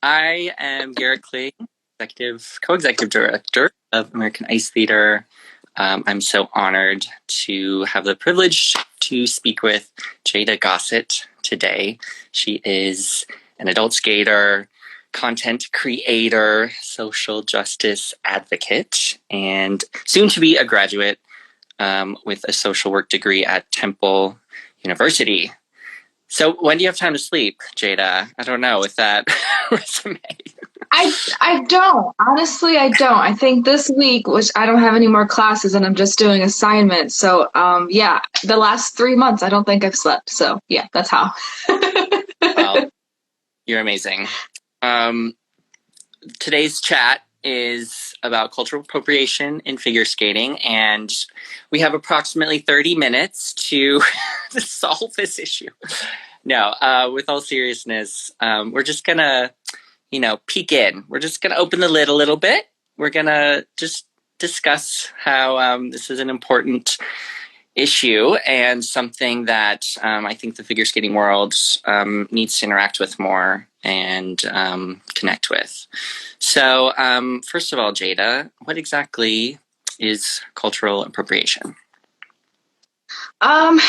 I am Garret Kling, co-executive director of American Ice Theater. I'm so honored to have the privilege to speak with Jada Gossett today. She is an adult skater, content creator, social justice advocate, and soon to be a graduate with a social work degree at Temple University. So when do you have time to sleep, Jada? I don't know with that resume. I don't. Honestly, I don't. I think this week, which I don't have any more classes and I'm just doing assignments. So, yeah, the last 3 months, I don't think I've slept. So, yeah, that's how. Well, you're amazing. Today's chat is about cultural appropriation in figure skating, and we have approximately 30 minutes to solve this issue. No, with all seriousness, we're just gonna, peek in. We're just gonna open the lid a little bit. We're gonna just discuss how this is an important issue and something that I think the figure skating world needs to interact with more and connect with. So, first of all, Jada, what exactly is cultural appropriation?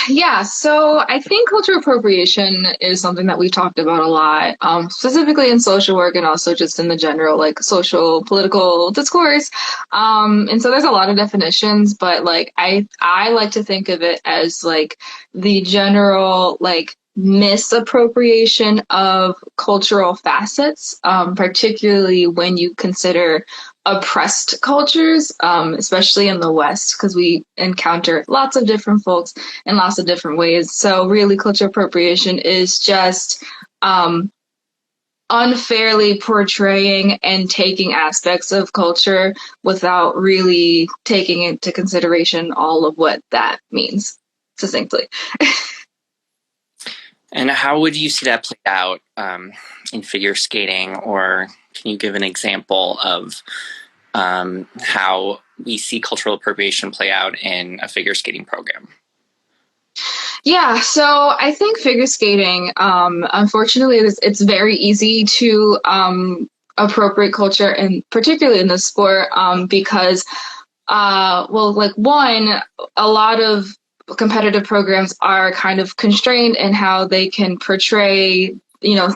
Yeah, so I think cultural appropriation is something that we've talked about a lot, specifically in social work and also just in the general like social political discourse. And so there's a lot of definitions, but like I like to think of it as like the general like misappropriation of cultural facets, particularly when you consider oppressed cultures, especially in the West, because we encounter lots of different folks in lots of different ways. So really cultural appropriation is just unfairly portraying and taking aspects of culture without really taking into consideration all of what that means, succinctly. And how would you see that play out in figure skating, or can you give an example of how we see cultural appropriation play out in a figure skating program? Yeah, so I think figure skating, unfortunately, it's very easy to appropriate culture, and particularly in the sport, because, well, like one, a lot of competitive programs are kind of constrained in how they can portray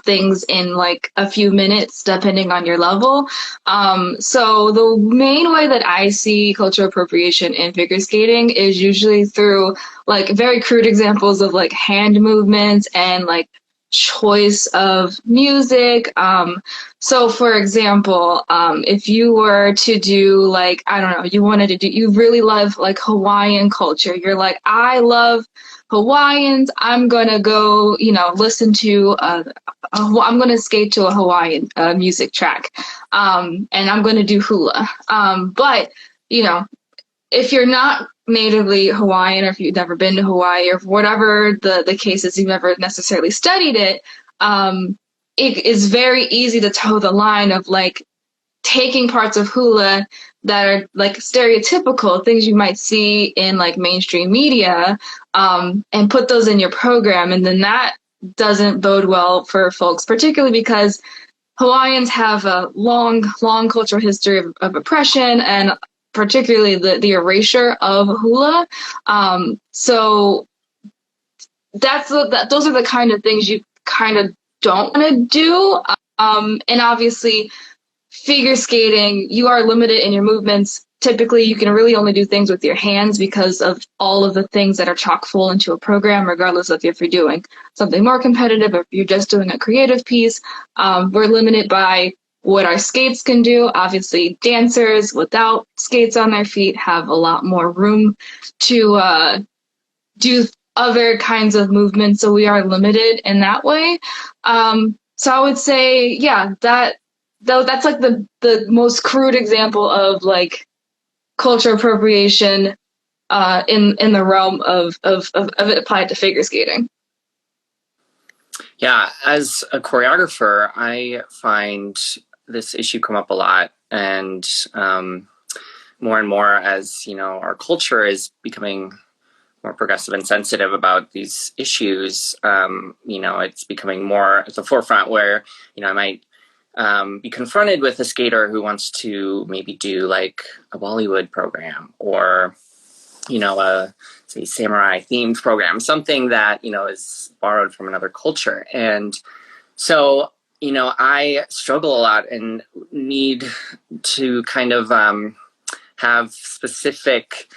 things in like a few minutes depending on your level. So the main way that I see cultural appropriation in figure skating is usually through like very crude examples of like hand movements and like choice of music. So for example, if you were to do like, I don't know, you really love like Hawaiian culture. You're like, I love Hawaiians. I'm gonna go, listen to I'm gonna skate to a Hawaiian music track, and I'm gonna do hula. But you know, if you're not natively Hawaiian, or if you've never been to Hawaii, or whatever the case is, you've never necessarily studied it, it is very easy to toe the line of like taking parts of hula that are like stereotypical things you might see in like mainstream media, and put those in your program, and then that doesn't bode well for folks, particularly because Hawaiians have a long cultural history of oppression, and particularly the erasure of hula. So those are the kind of things you kind of don't want to do. And obviously, figure skating, you are limited in your movements. Typically, you can really only do things with your hands because of all of the things that are chock full into a program, regardless of if you're doing something more competitive or if you're just doing a creative piece. We're limited by what our skates can do. Obviously, dancers without skates on their feet have a lot more room to do other kinds of movements, so we are limited in that way. So I would say, yeah, that's like the most crude example of like culture appropriation in the realm of it applied to figure skating. Yeah, as a choreographer, I find this issue come up a lot, and more and more as our culture is becoming more progressive and sensitive about these issues. It's becoming more at the forefront where I might be confronted with a skater who wants to maybe do like a Bollywood program or, a say samurai themed program, something that, is borrowed from another culture. And so, I struggle a lot and need to kind of have specific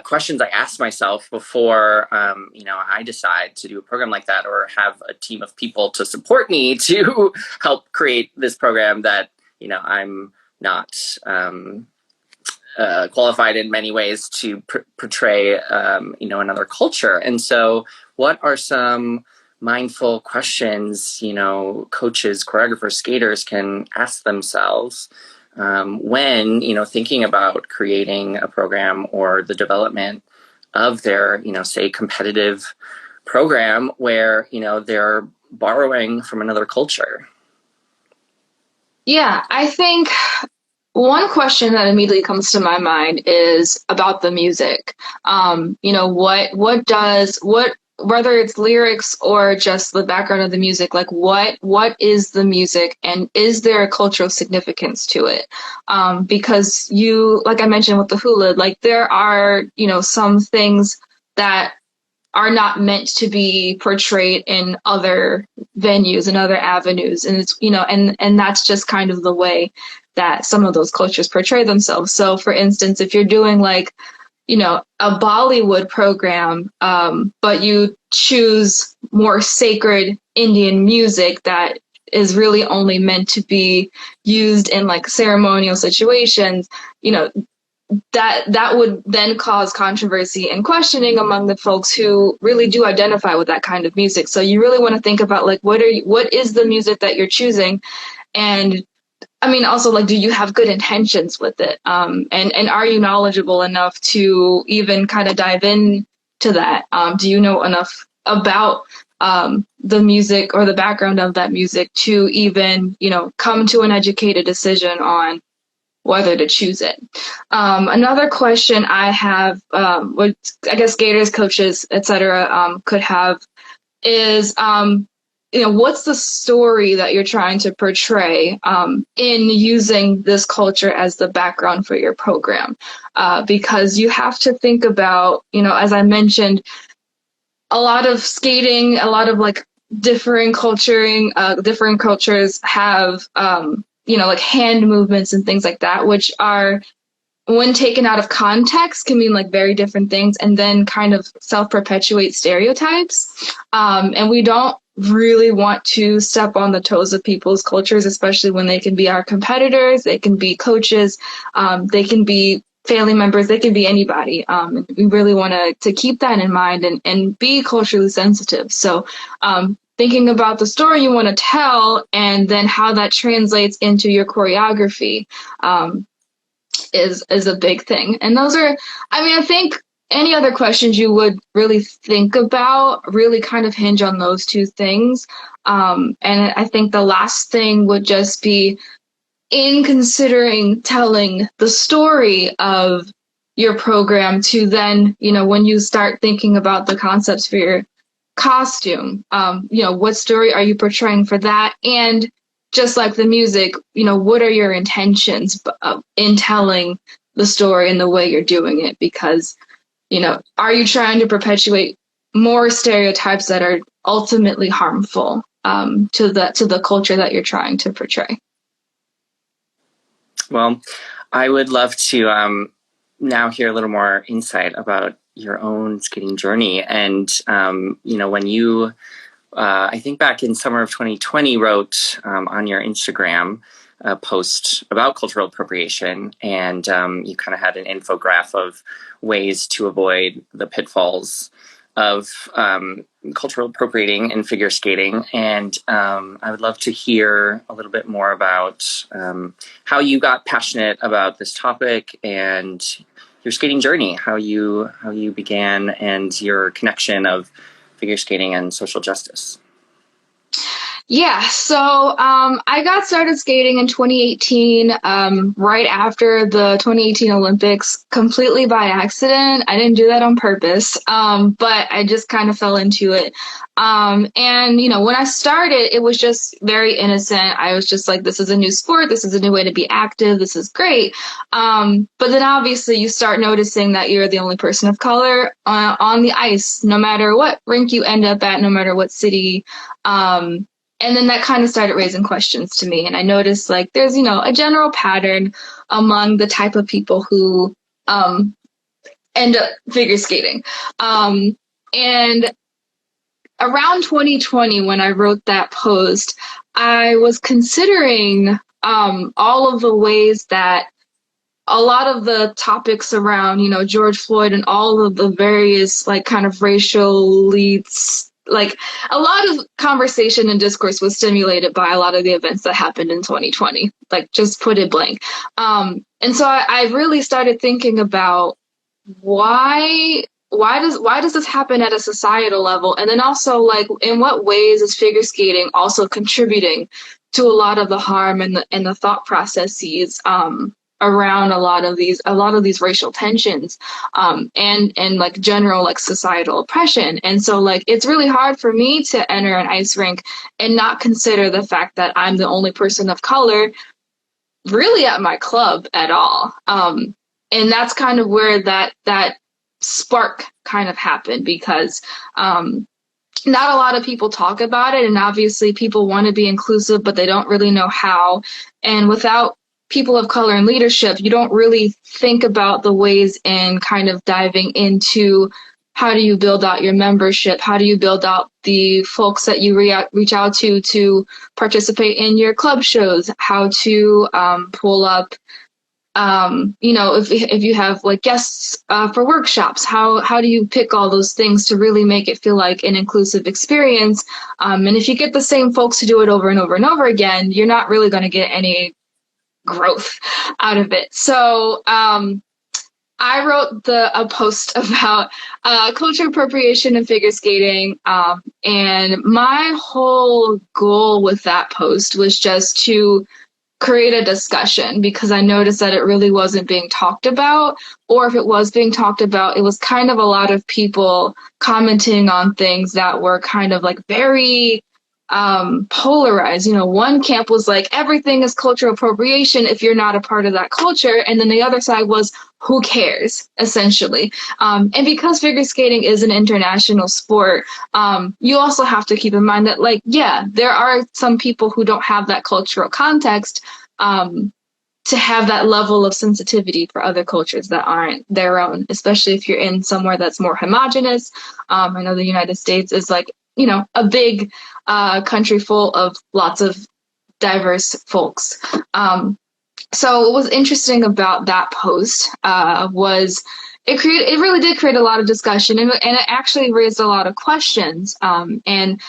questions I ask myself before, I decide to do a program like that, or have a team of people to support me to help create this program that, I'm not qualified in many ways to portray, another culture. And so what are some mindful questions, coaches, choreographers, skaters can ask themselves when, thinking about creating a program or the development of their, say, competitive program where, they're borrowing from another culture? Yeah, I think one question that immediately comes to my mind is about the music. What whether it's lyrics or just the background of the music, like what is the music, and is there a cultural significance to it? Because like I mentioned with the hula, like there are, some things that are not meant to be portrayed in other venues and other avenues, and it's and that's just kind of the way that some of those cultures portray themselves. So for instance, if you're doing like a Bollywood program, but you choose more sacred Indian music that is really only meant to be used in like ceremonial situations, that would then cause controversy and questioning among the folks who really do identify with that kind of music. So you really want to think about like what is the music that you're choosing, and I mean also like do you have good intentions with it, and are you knowledgeable enough to even kind of dive in to that? Do you know enough about the music or the background of that music to even come to an educated decision on whether to choose it? Another question I have, what I guess skaters, coaches, etc., could have is, what's the story that you're trying to portray in using this culture as the background for your program? Because you have to think about, as I mentioned, a lot of skating, a lot of like different cultures have like hand movements and things like that, which are, when taken out of context, can mean like very different things, and then kind of self-perpetuate stereotypes. And we don't really want to step on the toes of people's cultures, especially when they can be our competitors, they can be coaches, they can be family members, they can be anybody. We really want to keep that in mind and be culturally sensitive. So thinking about the story you want to tell and then how that translates into your choreography is a big thing. And those are, I think any other questions you would really think about really kind of hinge on those two things. And I think the last thing would just be, in considering telling the story of your program, to then, when you start thinking about the concepts for your costume, what story are you portraying for that? And just like the music, what are your intentions in telling the story and the way you're doing it? Because, are you trying to perpetuate more stereotypes that are ultimately harmful to the culture that you're trying to portray? Well, I would love to now hear a little more insight about your own skating journey. And, when you, I think back in summer of 2020, wrote on your Instagram a post about cultural appropriation, and you kind of had an infographic of ways to avoid the pitfalls of cultural appropriating in figure skating. And I would love to hear a little bit more about how you got passionate about this topic and your skating journey, how you began, and your connection of figure skating and social justice. Yeah, so I got started skating in 2018, right after the 2018 Olympics, completely by accident. I didn't do that on purpose, but I just kind of fell into it. And, when I started, it was just very innocent. I was just like, this is a new sport. This is a new way to be active. This is great. But then obviously you start noticing that you're the only person of color on the ice, no matter what rink you end up at, no matter what city. And then that kind of started raising questions to me. And I noticed like there's, a general pattern among the type of people who end up figure skating. And around 2020, when I wrote that post, I was considering all of the ways that a lot of the topics around, George Floyd and all of the various like kind of racial elites, like a lot of conversation and discourse was stimulated by a lot of the events that happened in 2020, like just put it blank. And so I really started thinking about why does this happen at a societal level? And then also like in what ways is figure skating also contributing to a lot of the harm and the thought processes around a lot of these racial tensions and like general like societal oppression. And so like it's really hard for me to enter an ice rink and not consider the fact that I'm the only person of color really at my club at all. And that's kind of where that spark kind of happened, because not a lot of people talk about it, and obviously people want to be inclusive, but they don't really know how. And without people of color in leadership, you don't really think about the ways in kind of diving into how do you build out your membership, how do you build out the folks that you reach out to participate in your club shows, how to pull up if you have like guests for workshops, how do you pick all those things to really make it feel like an inclusive experience? And if you get the same folks to do it over and over and over again, you're not really going to get any growth out of it. So I wrote a post about cultural appropriation and figure skating. And my whole goal with that post was just to create a discussion, because I noticed that it really wasn't being talked about, or if it was being talked about, it was kind of a lot of people commenting on things that were kind of like very polarized. One camp was like, everything is cultural appropriation if you're not a part of that culture. And then the other side was, who cares, essentially. And because figure skating is an international sport, you also have to keep in mind that, like, yeah, there are some people who don't have that cultural context to have that level of sensitivity for other cultures that aren't their own, especially if you're in somewhere that's more homogenous. I know the United States is like, a big country full of lots of diverse folks. So what was interesting about that post was it really did create a lot of discussion, and it actually raised a lot of questions. And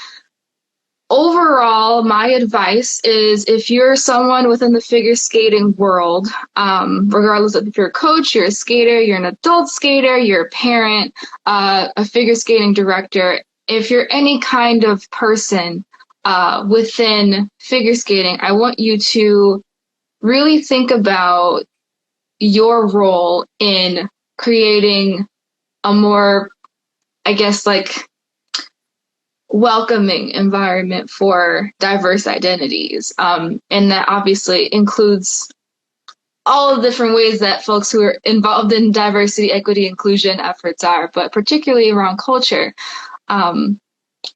overall, my advice is, if you're someone within the figure skating world, regardless of if you're a coach, you're a skater, you're an adult skater, you're a parent, a figure skating director, if you're any kind of person within figure skating, I want you to really think about your role in creating a more, I guess, like welcoming environment for diverse identities. And that obviously includes all of the different ways that folks who are involved in diversity, equity, inclusion efforts are, but particularly around culture.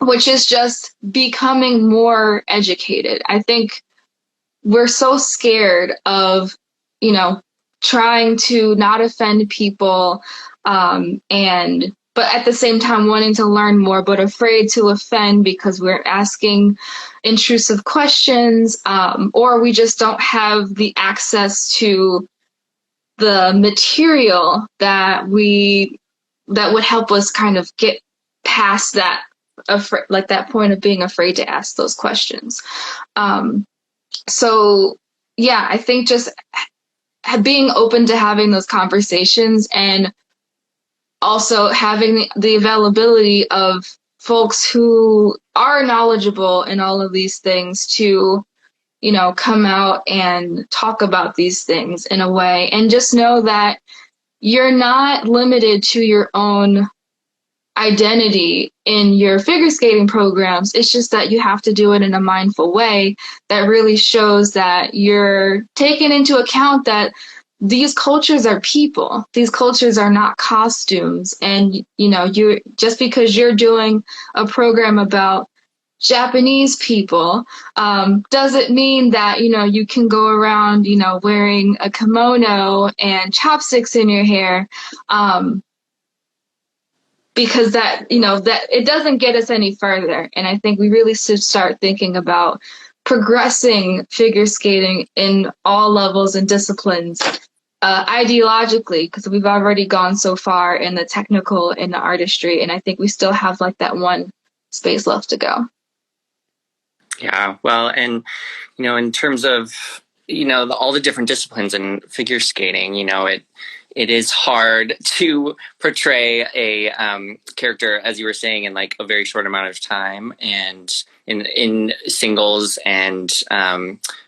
Which is just becoming more educated. I think we're so scared of, trying to not offend people, but at the same time wanting to learn more, but afraid to offend because we're asking intrusive questions, or we just don't have the access to the material that would help us kind of get past that, like that point of being afraid to ask those questions. So yeah, I think just being open to having those conversations, and also having the availability of folks who are knowledgeable in all of these things to, come out and talk about these things in a way, and just know that you're not limited to your own identity in your figure skating programs. It's just that you have to do it in a mindful way that really shows that you're taking into account that these cultures are people. These cultures are not costumes. And, you know, you just because you're doing a program about Japanese people doesn't mean that, you know, you can go around, you know, wearing a kimono and chopsticks in your hair. Because that, you know, that it doesn't get us any further. And I think we really should start thinking about progressing figure skating in all levels and disciplines ideologically, because we've already gone so far in the technical and the artistry. And I think we still have like that one space left to go. Yeah, well, and, you know, in terms of, you know, all the different disciplines in figure skating, you know, it is hard to portray a character, as you were saying, in like a very short amount of time, and in singles, and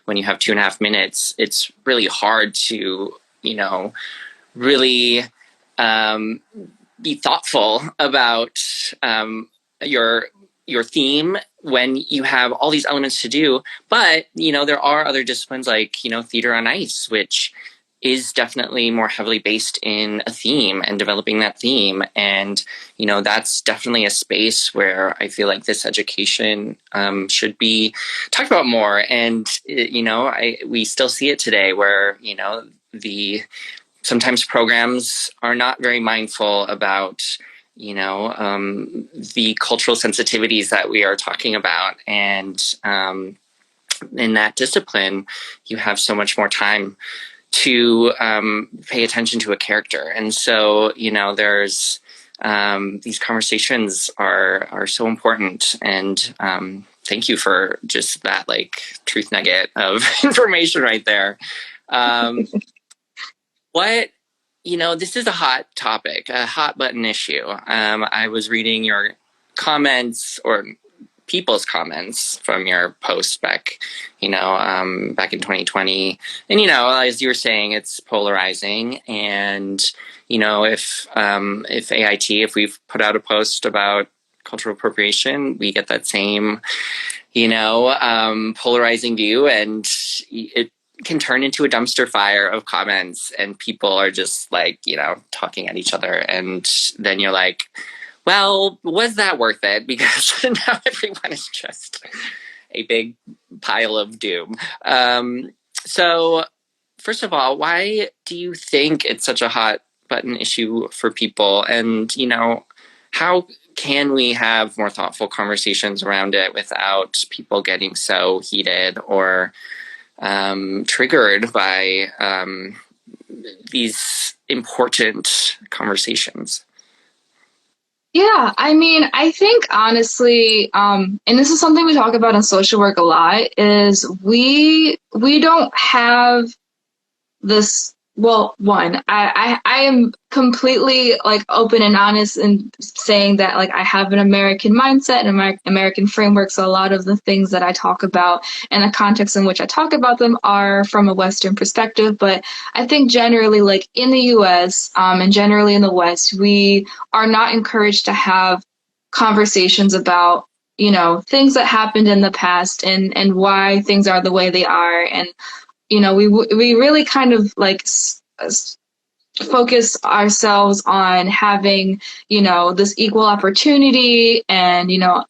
when you have 2.5 minutes, it's really hard to, you know, really be thoughtful about your theme when you have all these elements to do. But, you know, there are other disciplines like, you know, theater on ice, which is definitely more heavily based in a theme and developing that theme. And, you know, that's definitely a space where I feel like this education should be talked about more. And, you know, we still see it today where, you know, sometimes programs are not very mindful about, you know, the cultural sensitivities that we are talking about. And in that discipline, you have so much more time to pay attention to a character. And so, you know, there's these conversations are so important. And thank you for just that like truth nugget of information right there. What, you know, this is a hot topic, a hot button issue. I was reading your comments, or people's comments from your post back, you know, back in 2020. And, you know, as you were saying, it's polarizing. And, you know, if we've put out a post about cultural appropriation, we get that same, you know, polarizing view, and it can turn into a dumpster fire of comments, and people are just like, you know, talking at each other. And then you're like, well, was that worth it? Because now everyone is just a big pile of doom. So first of all, why do you think it's such a hot button issue for people? And, you know, how can we have more thoughtful conversations around it without people getting so heated or triggered by these important conversations? Yeah, I mean, I think honestly, and this is something we talk about in social work a lot, is we don't have this. Well, one, I am completely like open and honest in saying that like I have an American mindset and American framework. So a lot of the things that I talk about and the context in which I talk about them are from a Western perspective. But I think generally, like in the U.S. And generally in the West, we are not encouraged to have conversations about, you know, things that happened in the past and why things are the way they are. And you know, we really kind of like focus ourselves on having, you know, this equal opportunity and, you know,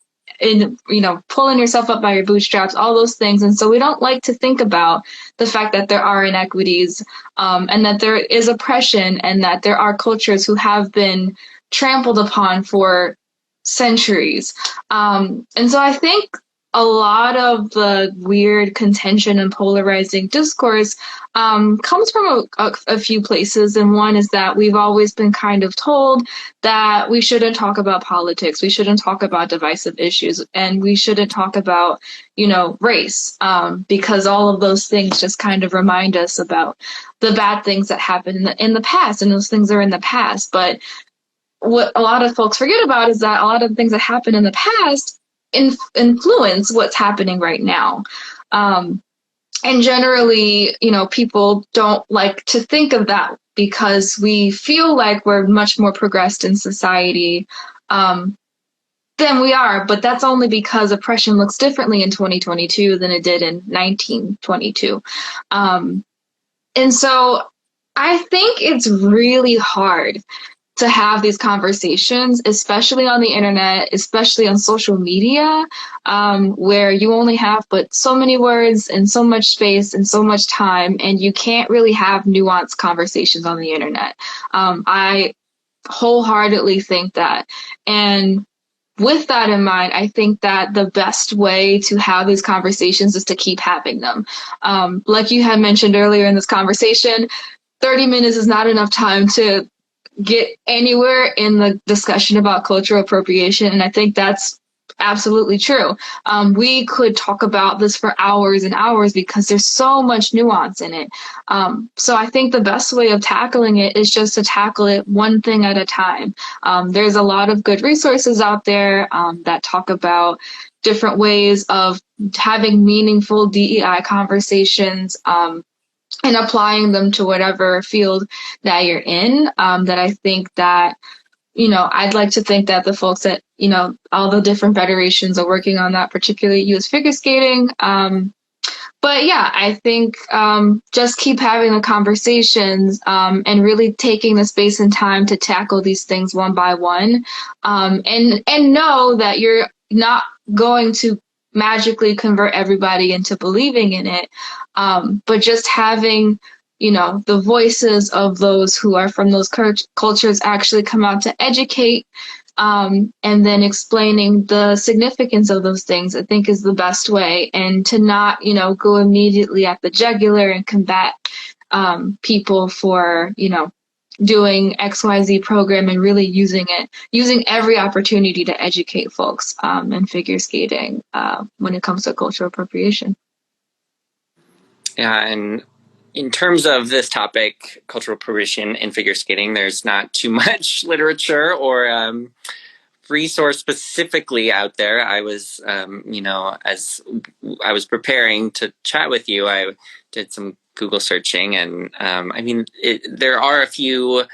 pulling yourself up by your bootstraps, all those things. And so we don't like to think about the fact that there are inequities, and that there is oppression, and that there are cultures who have been trampled upon for centuries. And so I think a lot of the weird contention and polarizing discourse comes from a few places. And one is that we've always been kind of told that we shouldn't talk about politics, we shouldn't talk about divisive issues, and we shouldn't talk about, you know, race, because all of those things just kind of remind us about the bad things that happened in the past, and those things are in the past. But what a lot of folks forget about is that a lot of the things that happened in the past influence what's happening right now. And generally, you know, people don't like to think of that because we feel like we're much more progressed in society. then we are, but that's only because oppression looks differently in 2022 than it did in 1922. And so I think it's really hard to have these conversations, especially on the internet, especially on social media, where you only have but so many words and so much space and so much time, and you can't really have nuanced conversations on the internet. I wholeheartedly think that. And with that in mind, I think that the best way to have these conversations is to keep having them. Like you had mentioned earlier in this conversation, 30 minutes is not enough time to get anywhere in the discussion about cultural appropriation. And I think that's absolutely true. We could talk about this for hours and hours because there's so much nuance in it. So I think the best way of tackling it is just to tackle it one thing at a time. There's a lot of good resources out there that talk about different ways of having meaningful DEI conversations, and applying them to whatever field that you're in. That I think that, I'd like to think that the folks that, all the different federations are working on that, particularly US figure skating. But yeah, I think just keep having the conversations and really taking the space and time to tackle these things one by one, and know that you're not going to magically convert everybody into believing in it, but just having the voices of those who are from those cultures actually come out to educate, and then explaining the significance of those things, I think is the best way. And to not, go immediately at the jugular and combat people for, doing XYZ program, and really using every opportunity to educate folks in figure skating when it comes to cultural appropriation. Yeah, and in terms of this topic, cultural appropriation in figure skating, there's not too much literature or resource specifically out there. I was, as I was preparing to chat with you, I did some Google searching, and there are a few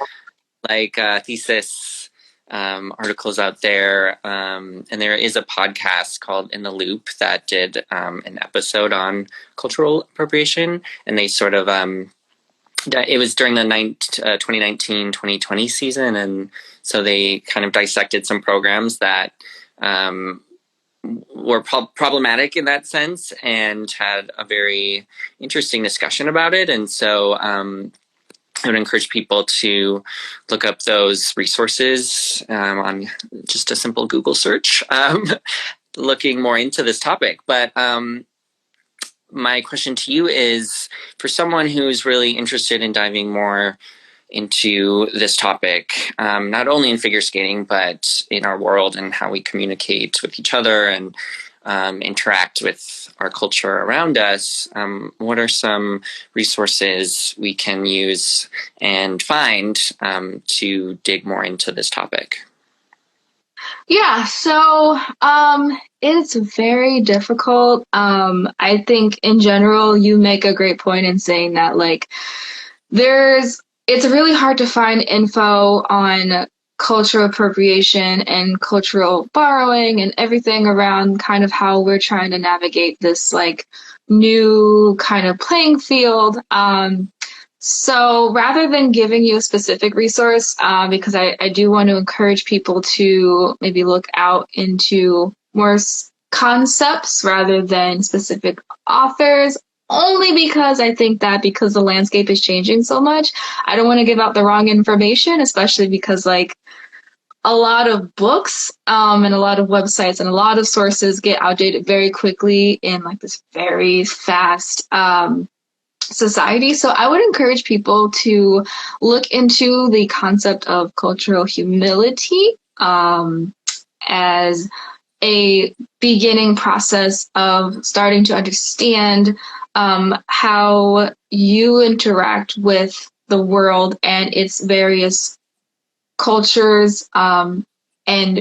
thesis articles out there, and there is a podcast called In the Loop that did an episode on cultural appropriation, and they sort of it was during the 2019-2020 season, and so they kind of dissected some programs that were problematic in that sense, and had a very interesting discussion about it. And so I would encourage people to look up those resources on just a simple Google search, looking more into this topic. But my question to you is, for someone who's really interested in diving more into this topic, not only in figure skating, but in our world and how we communicate with each other and interact with our culture around us, what are some resources we can use and find to dig more into this topic? Yeah, so it's very difficult. I think in general, you make a great point in saying that it's really hard to find info on cultural appropriation and cultural borrowing and everything around kind of how we're trying to navigate this new kind of playing field. So rather than giving you a specific resource, because I do want to encourage people to maybe look out into more concepts rather than specific authors, only because I think that because the landscape is changing so much, I don't want to give out the wrong information, especially because a lot of books and a lot of websites and a lot of sources get outdated very quickly in this very fast society. So I would encourage people to look into the concept of cultural humility as a beginning process of starting to understand how you interact with the world and its various cultures and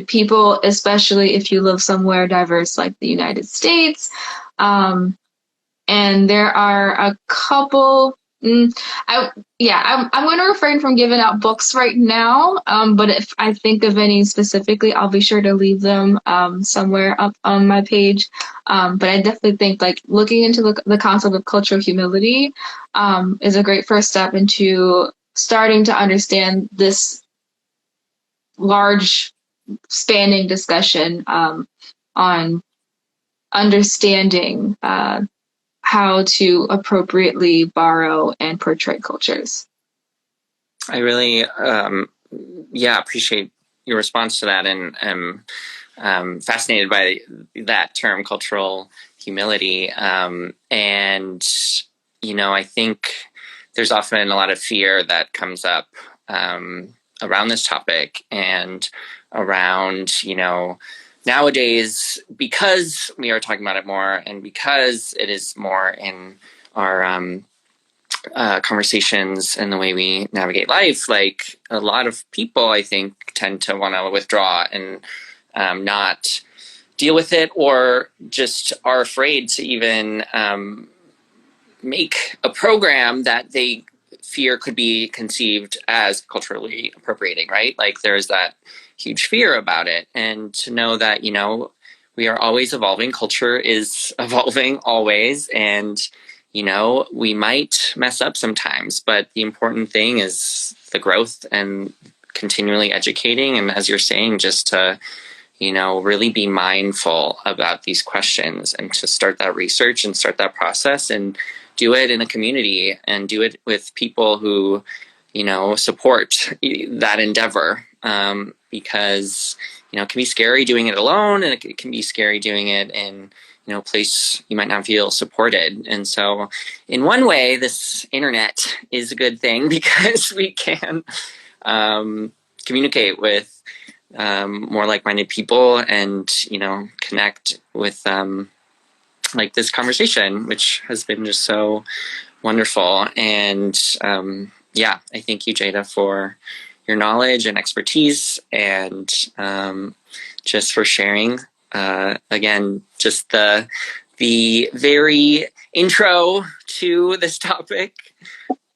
people, especially if you live somewhere diverse like the United States. And there are a couple Mm, I'm going to refrain from giving out books right now. But if I think of any specifically, I'll be sure to leave them somewhere up on my page. But I definitely think like looking into the concept of cultural humility is a great first step into starting to understand this large spanning discussion on understanding how to appropriately borrow and portray cultures. I really, appreciate your response to that, and am fascinated by that term, cultural humility. And I think there's often a lot of fear that comes up around this topic and around, nowadays, because we are talking about it more and because it is more in our conversations and the way we navigate life, like a lot of people, I think, tend to want to withdraw and not deal with it, or just are afraid to even make a program that they fear could be conceived as culturally appropriating, right? Like there's that huge fear about it. And to know that, we are always evolving. Culture is evolving always. And, we might mess up sometimes, but the important thing is the growth and continually educating. And as you're saying, just to, really be mindful about these questions and to start that research and start that process and do it in a community and do it with people who, support that endeavor. Because, it can be scary doing it alone, and it can be scary doing it in, a place you might not feel supported. And so in one way, this internet is a good thing because we can communicate with more like-minded people and, connect with like this conversation, which has been just so wonderful. And I thank you, Jada, for your knowledge and expertise, and just for sharing. Again, just the very intro to this topic.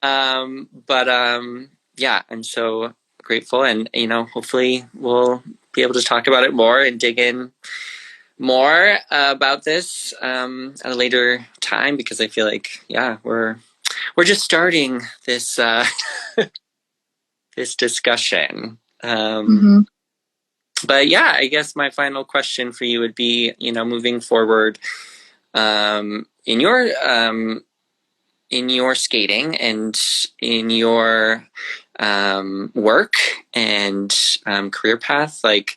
I'm so grateful, and hopefully we'll be able to talk about it more and dig in more about this at a later time, because I feel like we're just starting this this discussion. But I guess my final question for you would be, moving forward in your skating and in your work and career path, like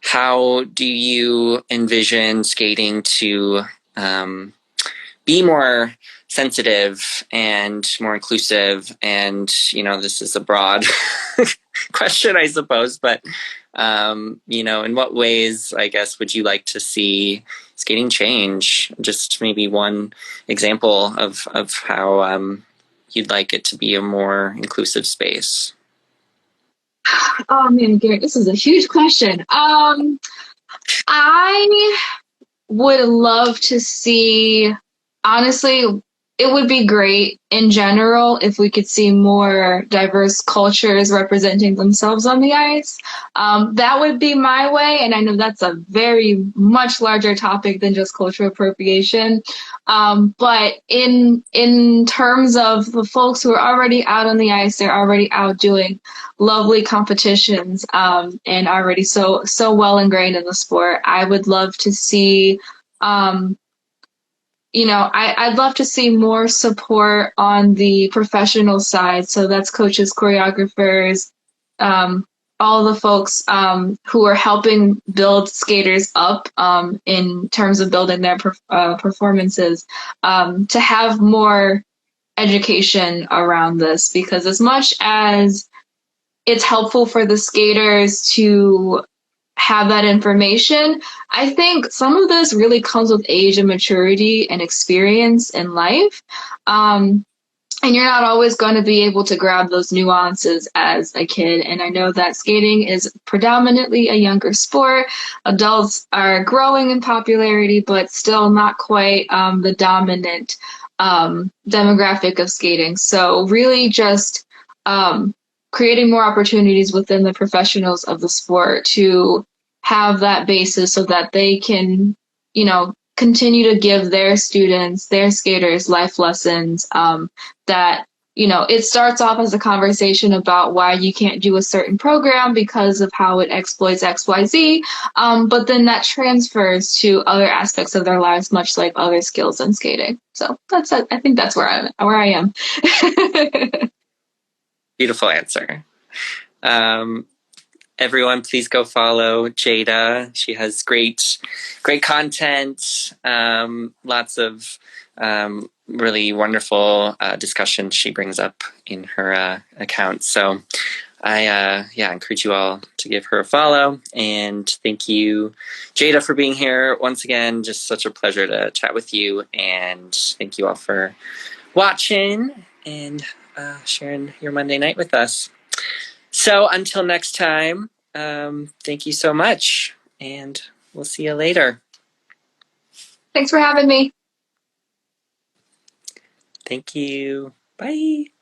how do you envision skating to be more sensitive and more inclusive? And this is a broad question, I suppose, but in what ways, I guess, would you like to see skating change? Just maybe one example of how you'd like it to be a more inclusive space. Oh man, Garrett, this is a huge question. I would love to see, honestly, it would be great in general if we could see more diverse cultures representing themselves on the ice. That would be my way, and I know that's a very much larger topic than just cultural appropriation. But in terms of the folks who are already out on the ice, they're already out doing lovely competitions, and already so well ingrained in the sport. I would love to see. I'd love to see more support on the professional side. So that's coaches, choreographers, all the folks who are helping build skaters up in terms of building their performances, to have more education around this, because as much as it's helpful for the skaters to have that information, I think some of this really comes with age and maturity and experience in life. And you're not always going to be able to grab those nuances as a kid. And I know that skating is predominantly a younger sport. Adults are growing in popularity, but still not quite the dominant demographic of skating. So really just creating more opportunities within the professionals of the sport to have that basis so that they can, continue to give their students, their skaters, life lessons that it starts off as a conversation about why you can't do a certain program because of how it exploits XYZ. But then that transfers to other aspects of their lives, much like other skills in skating. So that's it. I think that's where I am. Beautiful answer. Everyone, please go follow Jada. She has great content, lots of really wonderful discussions she brings up in her account. So I encourage you all to give her a follow. And thank you, Jada, for being here once again. Just such a pleasure to chat with you. And thank you all for watching and sharing your Monday night with us. So until next time, thank you so much, and we'll see you later. Thanks for having me. Thank you. Bye.